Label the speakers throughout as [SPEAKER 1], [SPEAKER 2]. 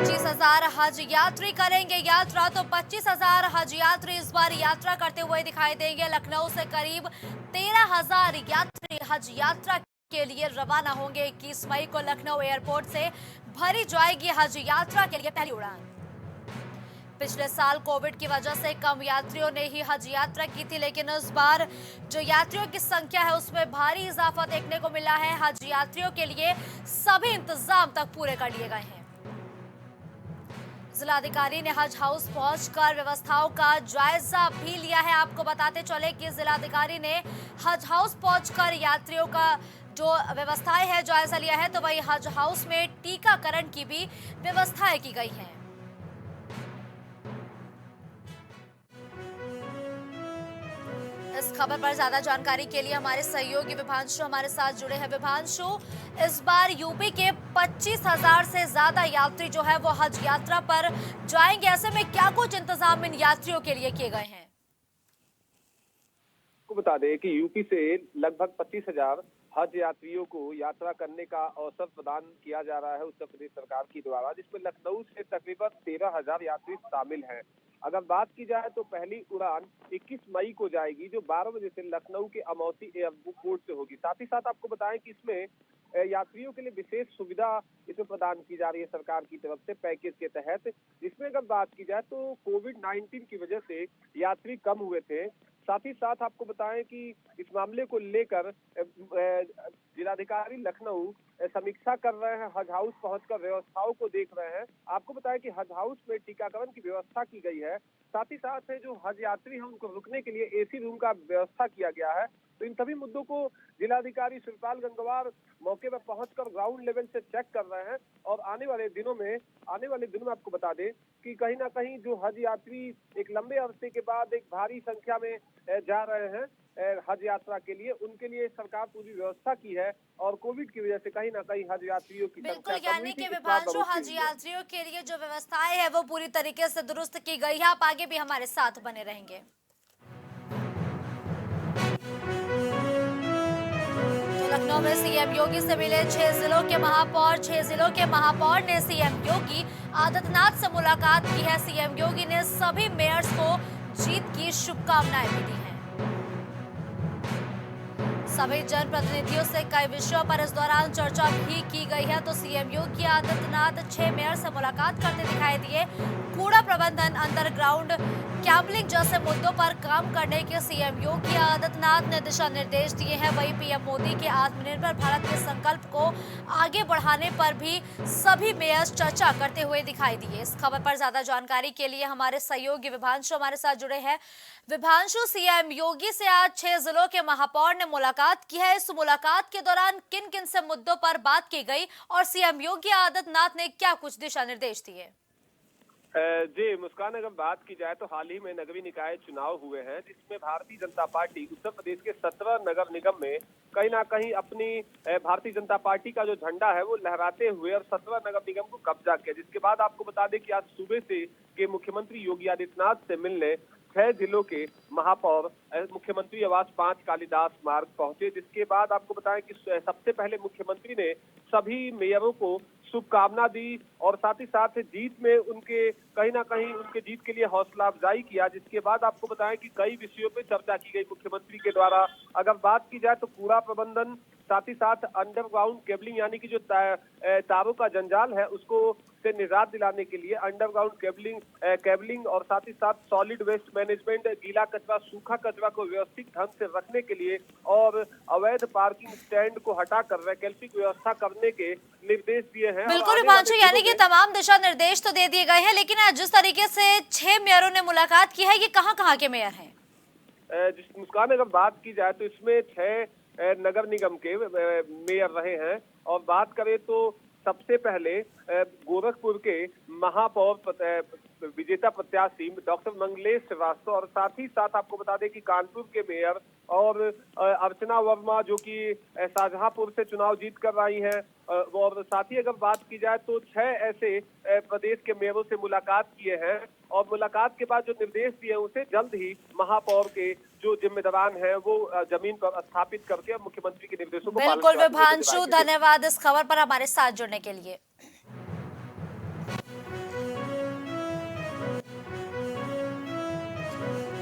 [SPEAKER 1] 25,000 हज यात्री करेंगे यात्रा। तो 25,000 हज यात्री इस बार यात्रा करते हुए दिखाई देंगे। लखनऊ से करीब 13,000 यात्री हज यात्रा के लिए रवाना होंगे। 21 मई को लखनऊ एयरपोर्ट से भरी जाएगी हज यात्रा के लिए पहली उड़ान। पिछले साल कोविड की वजह से कम यात्रियों ने ही हज यात्रा की थी, लेकिन इस बार जो यात्रियों की संख्या है उसमें भारी इजाफा देखने को मिला है। हज यात्रियों के लिए सभी इंतजाम तक पूरे कर लिए गए हैं। जिलाधिकारी ने हज हाउस पहुंचकर व्यवस्थाओं का जायजा भी लिया है। आपको बताते चले कि जिलाधिकारी ने हज हाउस पहुंचकर यात्रियों का जो व्यवस्थाएं है जायजा लिया है। तो वही हज हाउस में टीकाकरण की भी व्यवस्थाएं की गई हैं। इस खबर पर ज्यादा जानकारी के लिए हमारे सहयोगी विभांशु हमारे साथ जुड़े हैं। विभांशु, इस बार यूपी के 25,000 से ज्यादा यात्री जो है वो हज यात्रा पर जाएंगे। ऐसे में क्या कुछ इंतजाम इन यात्रियों के लिए किए गए हैं?
[SPEAKER 2] आपको बता दें कि यूपी से लगभग 25,000 हज यात्रियों को यात्रा करने का अवसर प्रदान किया जा रहा है उत्तर प्रदेश सरकार की द्वारा, जिसमें लखनऊ से तकरीबन 13,000 यात्री शामिल हैं। अगर बात की जाए तो पहली उड़ान 21 मई को जाएगी, जो 12 बजे से लखनऊ के अमौसी एयरपोर्ट से होगी। साथ ही साथ आपको बताएं कि इसमें यात्रियों के लिए विशेष सुविधा इसमें प्रदान की जा रही है सरकार की तरफ से पैकेज के तहत। जिसमें अगर बात की जाए तो कोविड-19 की वजह से यात्री कम हुए थे। साथ ही साथ आपको बताएं कि इस मामले को लेकर जिलाधिकारी लखनऊ समीक्षा कर रहे हैं, हज हाउस पहुंचकर व्यवस्थाओं को देख रहे हैं। आपको बताएं कि हज हाउस में टीकाकरण की व्यवस्था की गई है। साथ ही साथ जो हज यात्री हैं उनको रुकने के लिए एसी रूम का व्यवस्था किया गया है। तो इन सभी मुद्दों को जिलाधिकारी शिवपाल गंगवार मौके पर पहुंचकर ग्राउंड लेवल से चेक कर रहे हैं। और आने वाले दिनों में आपको बता दें कि कहीं ना कहीं जो हज यात्री एक लंबे अरसे के बाद एक भारी संख्या में जा रहे हैं हज यात्रा के लिए, उनके लिए सरकार पूरी व्यवस्था की है। और कोविड की वजह से कहीं ना कहीं हज यात्रियों की
[SPEAKER 1] बिल्कुल, यानी कि विभांशु, हज यात्रियों के लिए जो व्यवस्थाएं है वो पूरी तरीके से दुरुस्त की गई है। आप आगे भी हमारे साथ बने रहेंगे। लखनऊ में सीएम योगी से मिले 6 जिलों के महापौर। 6 जिलों के महापौर ने सीएम योगी आदित्यनाथ से मुलाकात की है। सीएम योगी ने सभी मेयर्स को जीत की शुभकामनाएं भी दी हैं। सभी जनप्रतिनिधियों से कई विषयों पर इस दौरान चर्चा भी की गई है। तो सीएम योगी आदित्यनाथ 6 मेयर से मुलाकात करते दिखाई दिए। कूड़ा प्रबंधन, अंडरग्राउंड कैबलिंग जैसे मुद्दों पर काम करने के सीएम योगी आदित्यनाथ ने दिशा निर्देश दिए हैं। वहीं पीएम मोदी के आत्मनिर्भर भारत के संकल्प को आगे बढ़ाने पर भी सभी मेयर्स चर्चा करते हुए दिखाई दिए। इस खबर पर ज्यादा जानकारी के लिए हमारे सहयोगी विभांशु हमारे साथ जुड़े हैं। विभांशु, सीएम योगी से आज 6 जिलों के महापौर ने मुलाकात की है। इस मुलाकात के दौरान किन किन से मुद्दों पर बात की गई और सीएम योगी आदित्यनाथ ने क्या कुछ दिशा निर्देश दिए?
[SPEAKER 2] जी मुस्कान, अगर बात की जाए तो हाल ही में नगरीय निकाय चुनाव हुए हैं, जिसमें भारतीय जनता पार्टी उत्तर प्रदेश के 17 नगर निगम में कहीं ना कहीं अपनी भारतीय जनता पार्टी का जो झंडा है वो लहराते हुए और 17 नगर निगम को कब्जा किया। जिसके बाद आपको बता दें कि आज सुबह से के मुख्यमंत्री योगी आदित्यनाथ से मिलने 6 जिलों के महापौर मुख्यमंत्री आवास 5 कालिदास मार्ग पहुंचे। जिसके बाद आपको बताएं कि सबसे पहले मुख्यमंत्री ने सभी मेयरों को शुभकामना दी और साथ ही साथ जीत में उनके कहीं ना कहीं उनके जीत के लिए हौसला अफजाई किया। जिसके बाद आपको बताएं कि कई विषयों पे चर्चा की गई मुख्यमंत्री के द्वारा। अगर बात की जाए तो कूड़ा प्रबंधन, साथ ही साथ अंडरग्राउंड केबलिंग यानी कि जो तारों का जंजाल है उसको से निजात दिलाने के लिए अंडरग्राउंड केबलिंग और साथ ही साथ सॉलिड वेस्ट मैनेजमेंट, गीला कचरा सूखा कचरा को व्यवस्थित ढंग से रखने के लिए और अवैध पार्किंग स्टैंड को हटाकर वैकल्पिक व्यवस्था करने के निर्देश दिए हैं।
[SPEAKER 1] बिल्कुल विभांशु, यानी कि तमाम दिशा निर्देश तो दे दिए गए हैं, लेकिन आज जिस तरीके से 6 मेयरों ने मुलाकात की है, ये कहाँ के मेयर हैं?
[SPEAKER 2] जिस मुस्कान अगर बात की जाए तो इसमें 6 नगर निगम के मेयर रहे हैं। और बात करें तो सबसे पहले गोरखपुर के महापौर विजेता प्रत्याशी डॉक्टर मंगलेश श्रीवास्तव और साथ ही साथ आपको बता दें कि कानपुर के मेयर और अर्चना वर्मा जो कि शाहजहांपुर से चुनाव जीत कर आई हैं। और साथ ही अगर बात की जाए तो 6 ऐसे प्रदेश के मेयरों से मुलाकात किए हैं और मुलाकात के बाद जो निर्देश दिए उसे जल्द ही महापौर के जो जिम्मेदार हैं वो जमीन पर स्थापित करके मुख्यमंत्री के निर्देशों को
[SPEAKER 1] बिल्कुल विभांशु, धन्यवाद इस खबर पर हमारे साथ जुड़ने के लिए।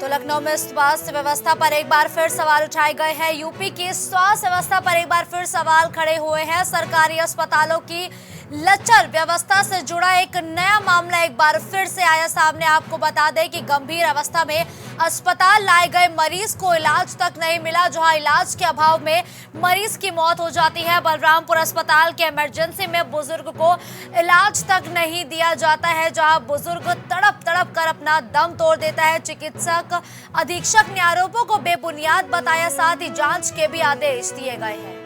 [SPEAKER 1] तो लखनऊ में स्वास्थ्य व्यवस्था पर एक बार फिर सवाल उठाए गए हैं। यूपी की स्वास्थ्य व्यवस्था पर एक बार फिर सवाल खड़े हुए हैं। सरकारी अस्पतालों की लचर व्यवस्था से जुड़ा एक नया मामला एक बार फिर से आया सामने। आपको बता दें कि गंभीर अवस्था में अस्पताल लाए गए मरीज को इलाज तक नहीं मिला, जहां इलाज के अभाव में मरीज की मौत हो जाती है। बलरामपुर अस्पताल के इमरजेंसी में बुजुर्ग को इलाज तक नहीं दिया जाता है, जहां बुजुर्ग तड़प तड़प कर अपना दम तोड़ देता है। चिकित्सक अधीक्षक ने आरोपों को बेबुनियाद बताया, साथ ही जांच के भी आदेश दिए गए हैं।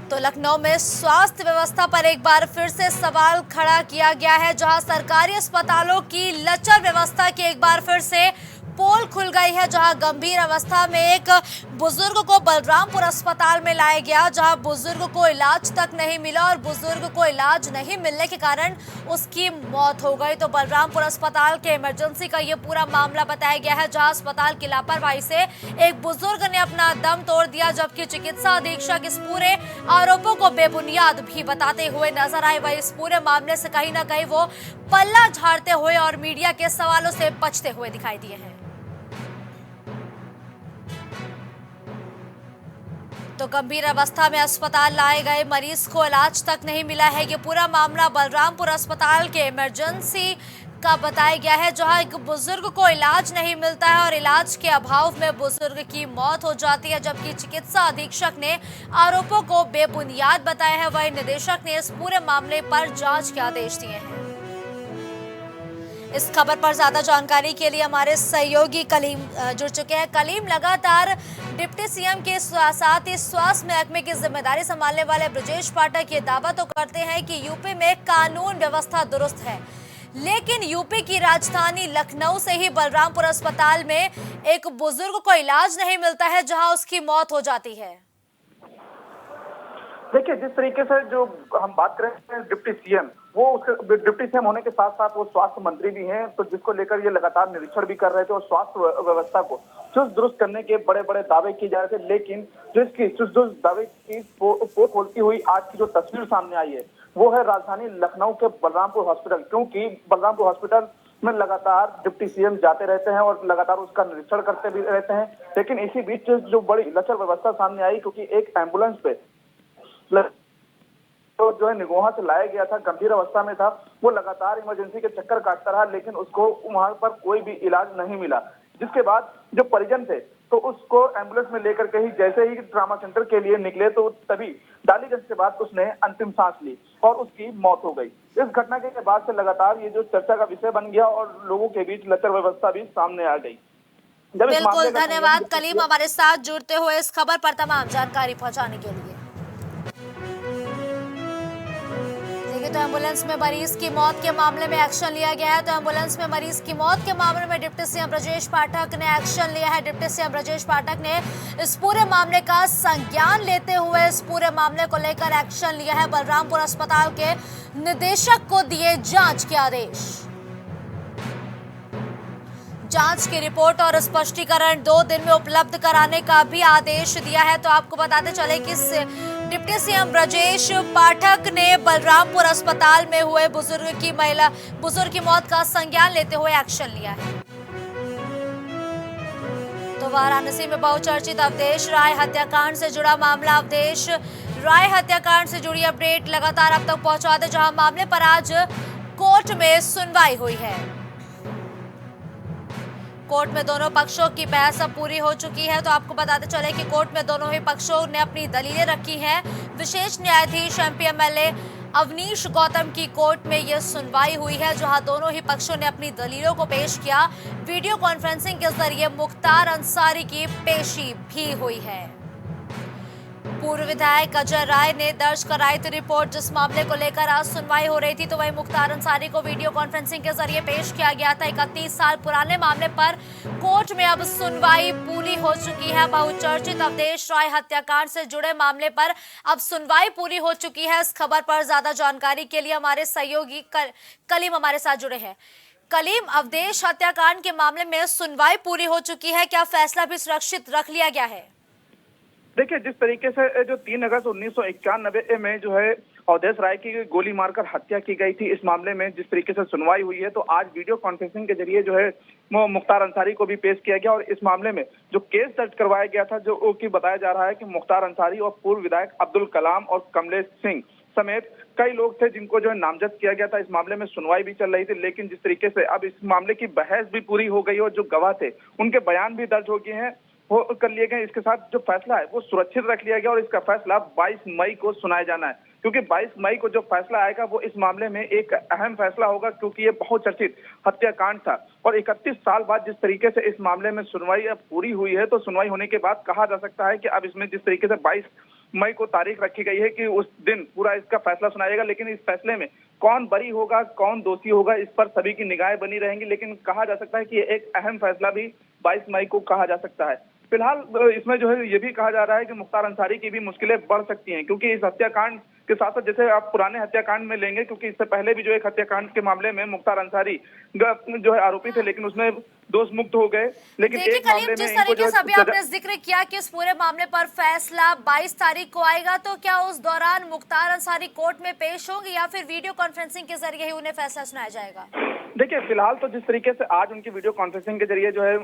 [SPEAKER 1] तो लखनऊ में स्वास्थ्य व्यवस्था पर एक बार फिर से सवाल खड़ा किया गया है, जहां सरकारी अस्पतालों की लचर व्यवस्था की एक बार फिर से पोल खुल गई है। जहां गंभीर अवस्था में एक बुजुर्ग को बलरामपुर अस्पताल में लाया गया, जहां बुजुर्ग को इलाज तक नहीं मिला और बुजुर्ग को इलाज नहीं मिलने के कारण उसकी मौत हो गई। तो बलरामपुर अस्पताल के इमरजेंसी का ये पूरा मामला बताया गया है, जहां अस्पताल की लापरवाही से एक बुजुर्ग ने अपना दम तोड़ दिया, जबकि चिकित्सा अधीक्षक इस पूरे आरोपों को बेबुनियाद भी बताते हुए नजर आए। वही इस पूरे मामले से कहीं ना कहीं वो पल्ला झाड़ते हुए और मीडिया के सवालों से बचते हुए दिखाई दिए हैं। तो गंभीर अवस्था में अस्पताल लाए गए मरीज को इलाज तक नहीं मिला है। ये पूरा मामला बलरामपुर अस्पताल के इमरजेंसी का बताया गया है, जहां एक बुजुर्ग को इलाज नहीं मिलता है और इलाज के अभाव में बुजुर्ग की मौत हो जाती है, जबकि चिकित्सा अधीक्षक ने आरोपों को बेबुनियाद बताया है। वहीं निदेशक ने इस पूरे मामले पर जांच के आदेश दिए हैं। इस खबर पर ज्यादा जानकारी के लिए हमारे सहयोगी कलीम जुड़ चुके हैं। कलीम, लगातार डिप्टी सीएम के साथ ही स्वास्थ्य महकमे की जिम्मेदारी संभालने वाले ब्रजेश पाठक ये दावा तो करते हैं कि यूपी में कानून व्यवस्था दुरुस्त है, लेकिन यूपी की राजधानी लखनऊ से ही बलरामपुर अस्पताल में एक बुजुर्ग को इलाज नहीं मिलता है, जहां उसकी मौत हो जाती है।
[SPEAKER 3] देखिए, जिस तरीके से जो हम बात कर रहे हैं डिप्टी सीएम, वो डिप्टी सीएम होने के साथ साथ वो स्वास्थ्य मंत्री भी हैं, तो जिसको लेकर ये लगातार निरीक्षण भी कर रहे थे और स्वास्थ्य व्यवस्था को चुस्त दुरुस्त करने के बड़े बड़े दावे किए जा रहे थे। लेकिन जो इसकी चुस्त दुरुस्त दावे की पोल खोलती हुई आज की जो तस्वीर सामने आई है, वो है राजधानी लखनऊ के बलरामपुर हॉस्पिटल। क्योंकि बलरामपुर हॉस्पिटल में लगातार डिप्टी सीएम जाते रहते हैं और लगातार उसका निरीक्षण करते भी रहते हैं। लेकिन इसी बीच जो बड़ी लचर व्यवस्था सामने आई, क्योंकि एक एम्बुलेंस पे तो जो है निगोहा से लाया गया था, गंभीर अवस्था में था, वो लगातार इमरजेंसी के चक्कर काटता रहा, लेकिन उसको वहां पर कोई भी इलाज नहीं मिला। जिसके बाद जो परिजन थे तो उसको एम्बुलेंस में लेकर के ही जैसे ही ट्रामा सेंटर के लिए निकले, तो तभी डालीगंज के बाद उसने अंतिम सांस ली और उसकी मौत हो गई। इस घटना के बाद से लगातार ये जो चर्चा का विषय बन गया और लोगों के बीच लचर व्यवस्था भी सामने आ गई।
[SPEAKER 1] बिल्कुल, धन्यवाद कलीम हमारे साथ जुड़ते हुए इस खबर पर तमाम जानकारी पहुंचाने के लिए। तो एम्बुलेंस में मरीज की मौत के मामले में एक्शन लिया गया है। तो एम्बुलेंस में मरीज की मौत के मामले में डिप्टी सीएम ब्रजेश पाठक ने एक्शन लिया है। डिप्टी सीएम ब्रजेश पाठक ने इस पूरे मामले का संज्ञान लेते हुए इस पूरे मामले को लेकर एक्शन लिया है। बलरामपुर अस्पताल के निदेशक को दिए जांच के आदेश। जांच की रिपोर्ट और स्पष्टीकरण 2 दिन में उपलब्ध कराने का भी आदेश दिया है। तो आपको बताते चले कि डिप्टी सीएम ब्रजेश पाठक ने बलरामपुर अस्पताल में हुए बुजुर्ग की मौत का संज्ञान लेते हुए एक्शन लिया है। तो वाराणसी में बहुचर्चित अवधेश राय हत्याकांड से जुड़ा मामला। अवधेश राय हत्याकांड से जुड़ी अपडेट लगातार अब तक पहुंचाते, जहां मामले पर आज कोर्ट में सुनवाई हुई है। कोर्ट में दोनों पक्षों की बहस अब पूरी हो चुकी है। तो आपको बताते चले कि कोर्ट में दोनों ही पक्षों ने अपनी दलीलें रखी हैं। विशेष न्यायाधीश एमपी एमएलए अवनीश गौतम की कोर्ट में यह सुनवाई हुई है, जहां दोनों ही पक्षों ने अपनी दलीलों को पेश किया। वीडियो कॉन्फ्रेंसिंग के जरिए मुख्तार अंसारी की पेशी भी हुई है। पूर्व विधायक अजय राय ने दर्ज कराई थी रिपोर्ट, जिस मामले को लेकर आज सुनवाई हो रही थी। तो वही मुख्तार अंसारी को वीडियो कॉन्फ्रेंसिंग के जरिए पेश किया गया था। 31 साल पुराने मामले पर कोर्ट में अब सुनवाई पूरी हो चुकी है। बहुचर्चित अवधेश राय हत्याकांड से जुड़े मामले पर अब सुनवाई पूरी हो चुकी है। इस खबर पर ज्यादा जानकारी के लिए हमारे सहयोगी कलीम हमारे साथ जुड़े हैं। कलीम, अवधेश हत्याकांड के मामले में सुनवाई पूरी हो चुकी है, क्या फैसला भी सुरक्षित रख लिया गया है?
[SPEAKER 3] देखिए, जिस तरीके से जो 3 अगस्त 1991 में जो है अवधेश राय की गोली मारकर हत्या की गई थी, इस मामले में जिस तरीके से सुनवाई हुई है, तो आज वीडियो कॉन्फ्रेंसिंग के जरिए जो है वो मुख्तार अंसारी को भी पेश किया गया और इस मामले में जो केस दर्ज करवाया गया था, जो कि बताया जा रहा है कि मुख्तार अंसारी और पूर्व विधायक अब्दुल कलाम और कमलेश सिंह समेत कई लोग थे जिनको जो है नामजद किया गया था। इस मामले में सुनवाई भी चल रही थी, लेकिन जिस तरीके से अब इस मामले की बहस भी पूरी हो गई और जो गवाह थे उनके बयान भी दर्ज हो गए हैं, वो कर लिए गए। इसके साथ जो फैसला है वो सुरक्षित रख लिया गया और इसका फैसला 22 मई को सुनाया जाना है, क्योंकि 22 मई को जो फैसला आएगा वो इस मामले में एक अहम फैसला होगा, क्योंकि ये बहुत चर्चित हत्याकांड था और 31 साल बाद जिस तरीके से इस मामले में सुनवाई अब पूरी हुई है, तो सुनवाई होने के बाद कहा जा सकता है कि अब इसमें जिस तरीके से 22 मई को तारीख रखी गई है कि उस दिन पूरा इसका फैसला सुनाएगा, लेकिन इस फैसले में कौन बरी होगा, कौन दोषी होगा, इस पर सभी की निगाहें बनी रहेंगी। लेकिन कहा जा सकता है कि एक अहम फैसला भी 22 मई को कहा जा सकता है। फिलहाल इसमें जो है ये भी कहा जा रहा है कि मुख्तार अंसारी की भी मुश्किलें बढ़ सकती हैं, क्योंकि इस हत्याकांड के साथ साथ जैसे आप पुराने हत्याकांड में लेंगे, क्योंकि इससे पहले भी जो एक हत्याकांड के मामले में मुख्तार अंसारी जो है आरोपी थे, लेकिन उसमें दोष मुक्त हो गए। लेकिन एक मामले में
[SPEAKER 1] जिस तरीके से अभी आपने जिक्र किया कि इस पूरे मामले पर फैसला 22 तारीख को आएगा, तो क्या उस दौरान मुख्तार अंसारी कोर्ट में पेश होंगे या फिर वीडियो कॉन्फ्रेंसिंग के जरिए ही उन्हें फैसला सुनाया जाएगा?
[SPEAKER 3] देखिए, फिलहाल तो जिस तरीके से आज उनकी वीडियो कॉन्फ्रेंसिंग के जरिए जो है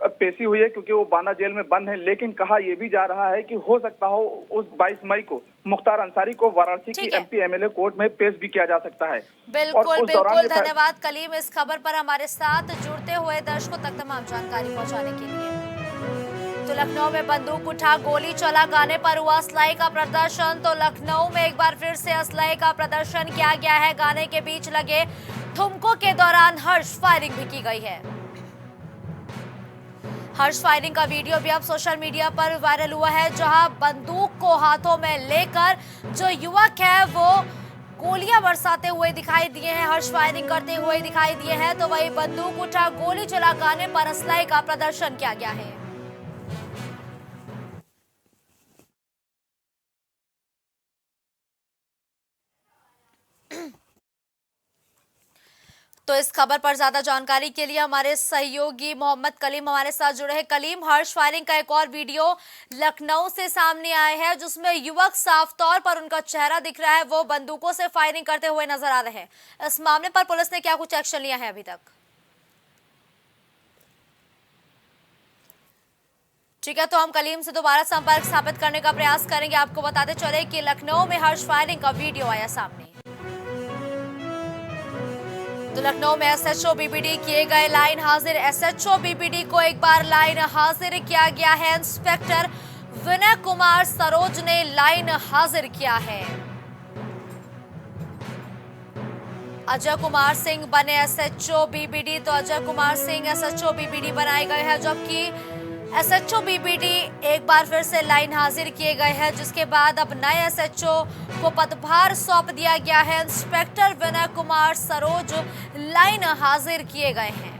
[SPEAKER 3] पेशी हुई है, क्योंकि वो बांदा जेल में बंद है, लेकिन कहा यह भी जा रहा है कि हो सकता हो उस 22 मई को मुख्तार अंसारी को वाराणसी की एमपी एमएलए कोर्ट में पेश भी किया जा सकता है।
[SPEAKER 1] बिल्कुल बिल्कुल, धन्यवाद कलीम इस खबर पर हमारे साथ जुड़ते हुए दर्शकों तक तमाम जानकारी पहुंचाने के लिए। तो लखनऊ में बंदूक उठा गोली चला गाने पर हुआ असलाहे का प्रदर्शन। तो लखनऊ में एक बार फिर से असलाहे का प्रदर्शन किया गया है। गाने के बीच लगे ठुमकों के दौरान हर्ष फायरिंग भी की गई है। हर्ष फायरिंग का वीडियो भी अब सोशल मीडिया पर वायरल हुआ है, जहां बंदूक को हाथों में लेकर जो युवक है वो गोलियां बरसाते हुए दिखाई दिए हैं, हर्ष फायरिंग करते हुए दिखाई दिए हैं। तो वही बंदूक उठा गोली चला गाने पर असलाहे का प्रदर्शन किया गया है। तो इस खबर पर ज्यादा जानकारी के लिए हमारे सहयोगी मोहम्मद कलीम हमारे साथ जुड़े हैं। कलीम, हर्ष फायरिंग का एक और वीडियो लखनऊ से सामने आया है, जिसमें युवक साफ तौर पर उनका चेहरा दिख रहा है, वो बंदूकों से फायरिंग करते हुए नजर आ रहे हैं। इस मामले पर पुलिस ने क्या कुछ एक्शन लिया है अभी तक? ठीक है, तो हम कलीम से दोबारा संपर्क स्थापित करने का प्रयास करेंगे। आपको बताते चले कि लखनऊ में हर्ष फायरिंग का वीडियो आया सामने। तो लखनऊ में एसएचओ बीपीडी किए गए लाइन हाजिर। एसएचओ बीपीडी को एक बार लाइन हाजिर किया गया है। इंस्पेक्टर विनय कुमार सरोज ने लाइन हाजिर किया है। अजय कुमार सिंह बने एसएचओ बीपीडी। तो अजय कुमार सिंह एसएचओ बीपीडी बनाए गए हैं, जबकि एसएचओ बीपीडी एक बार फिर से लाइन हाजिर किए गए हैं, जिसके बाद अब नए एसएचओ को पदभार सौंप दिया गया है। इंस्पेक्टर विनय कुमार सरोज लाइन हाजिर किए गए हैं।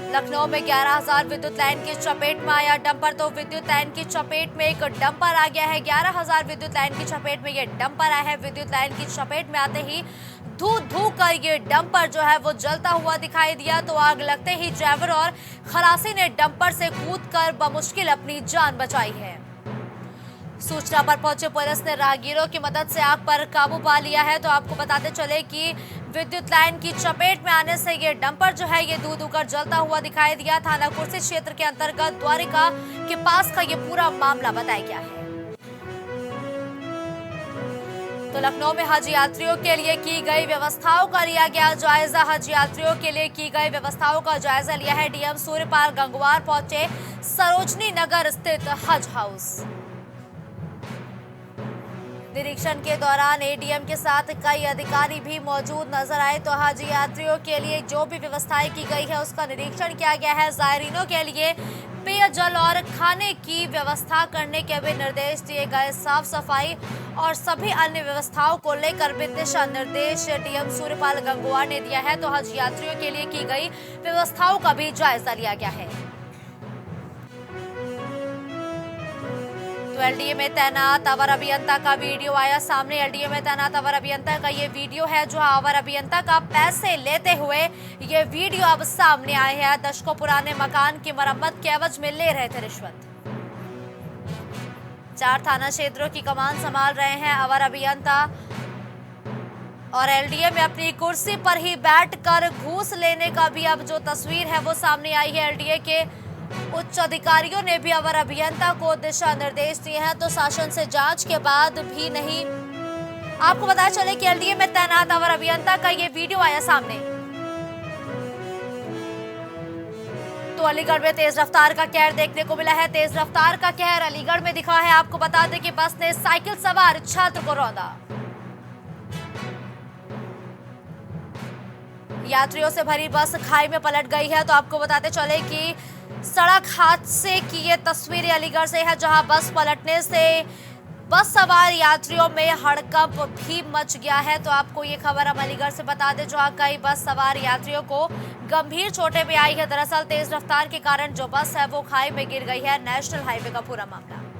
[SPEAKER 1] लखनऊ में 11,000 विद्युत लाइन की चपेट में आया डंपर। तो विद्युत लाइन की चपेट में एक डंपर आ गया है। 11,000 विद्युत लाइन की चपेट में ये डंपर आया है। विद्युत लाइन की चपेट में आते ही धू धू कर ये डंपर जो है वो जलता हुआ दिखाई दिया। तो आग लगते ही ड्राइवर और खलासी ने डंपर से कूदकर बमुश्किल अपनी जान बचाई है। सूचना पर पहुंचे पुलिस ने राहगीरों की मदद से आग पर काबू पा लिया है। तो आपको बताते चले कि विद्युत लाइन की चपेट में आने से ये डंपर जो है ये धू धू कर जलता हुआ दिखाई दिया। थाना कुर्सी क्षेत्र के अंतर्गत द्वारिका के पास का ये पूरा मामला बताया गया है। तो लखनऊ में हज यात्रियों के लिए की गई व्यवस्थाओं का लिया गया जायजा। हज यात्रियों के लिए की गई व्यवस्थाओं का जायजा लिया है। डीएम सूर्यपाल गंगवार पहुंचे सरोजनी नगर स्थित हज हाउस। निरीक्षण के दौरान एडीएम के साथ कई अधिकारी भी मौजूद नजर आए। तो हज यात्रियों के लिए जो भी व्यवस्थाएं की गई है उसका निरीक्षण किया गया है। जायरीनों के लिए पेयजल और खाने की व्यवस्था करने के भी निर्देश दिए गए। साफ सफाई और सभी अन्य व्यवस्थाओं को लेकर भी दिशा निर्देश डीएम सूर्यपाल गंगवार ने दिया है। तो हज यात्रियों के लिए की गई व्यवस्थाओं का भी जायजा लिया गया है। तो एलडीए में तैनात अवर अभियंता का वीडियो आया सामने। एलडीए में तैनात अवर अभियंता का ये वीडियो है, जो अवर अभियंता का पैसे लेते हुए ये वीडियो अब सामने आए हैं। दशकों पुराने मकान की मरम्मत के एवज में ले रहे थे रिश्वत। 4 थाना क्षेत्रों की कमान संभाल रहे हैं अवर अभियंता और एलडीए में अपनी कुर्सी पर ही बैठकर घूस लेने का भी अब जो तस्वीर है वो सामने आई है। एलडीए के उच्च अधिकारियों ने भी अवर अभियंता को दिशा निर्देश दिए हैं, तो शासन से जांच के बाद भी नहीं। आपको बताया चले कि एलडीए में तैनात अवर अभियंता का ये वीडियो आया सामने। तो अलीगढ़ में तेज रफ्तार का कहर देखने को मिला है। तेज रफ्तार का कहर अलीगढ़ में दिखा है। आपको बता दें कि बस ने साइकिल सवार छात्र को रौंदा। यात्रियों से भरी बस खाई में पलट गई है। तो आपको बताते चले कि सड़क हादसे की ये तस्वीरें अलीगढ़ से है, जहां बस पलटने से बस सवार यात्रियों में हड़कंप भी मच गया है। तो आपको ये खबर हम अलीगढ़ से बता दें, जहां कई बस सवार यात्रियों को गंभीर चोटें भी आई है। दरअसल तेज रफ्तार के कारण जो बस है वो खाई में गिर गई है। नेशनल हाईवे का पूरा मामला।